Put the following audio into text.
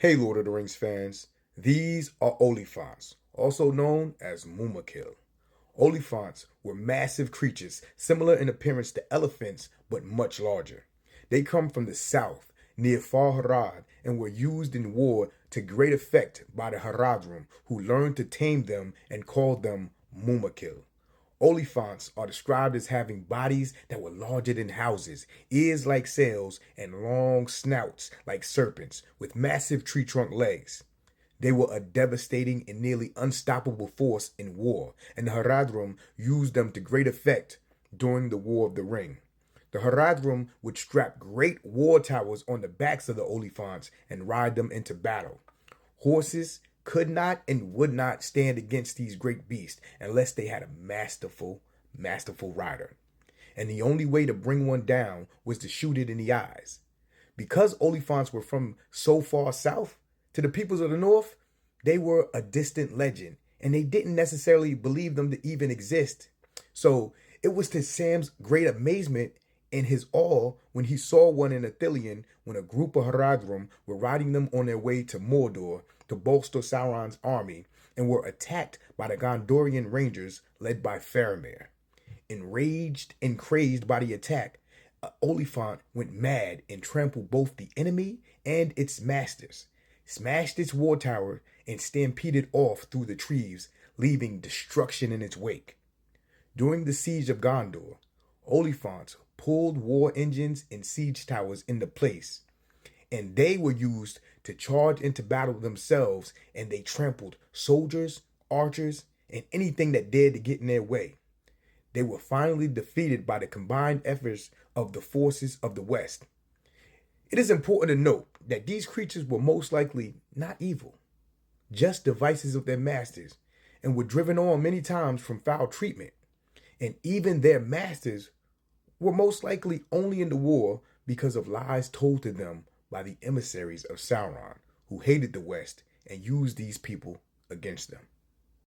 Hey Lord of the Rings fans, these are Oliphaunts, also known as Mumakil. Oliphaunts were massive creatures similar in appearance to elephants but much larger. They come from the south, near Far Harad, and were used in war to great effect by the Haradrim, who learned to tame them and called them Mumakil. Oliphaunts are described as having bodies that were larger than houses, ears like sails, and long snouts like serpents, with massive tree trunk legs. They were a devastating and nearly unstoppable force in war, and the Haradrim used them to great effect during the War of the Ring. The Haradrim would strap great war towers on the backs of the Oliphaunts and ride them into battle. Horses could not and would not stand against these great beasts unless they had a masterful rider. And the only way to bring one down was to shoot it in the eyes. Because Oliphaunts were from so far south, to the peoples of the north, they were a distant legend, and they didn't necessarily believe them to even exist. So it was to Sam's great amazement and his awe when he saw one in Ithilien when a group of Haradrim were riding them on their way to Mordor to bolster Sauron's army and were attacked by the Gondorian Rangers led by Faramir. Enraged and crazed by the attack, Oliphant went mad and trampled both the enemy and its masters, smashed its war tower, and stampeded off through the trees, leaving destruction in its wake. During the siege of Gondor, Oliphants pulled war engines and siege towers into place, and they were used to charge into battle themselves, and they trampled soldiers, archers, and anything that dared to get in their way. They were finally defeated by the combined efforts of the forces of the West. It is important to note that these creatures were most likely not evil, just devices of their masters, and were driven on many times from foul treatment. And even their masters were most likely only in the war because of lies told to them by the emissaries of Sauron, who hated the West and used these people against them.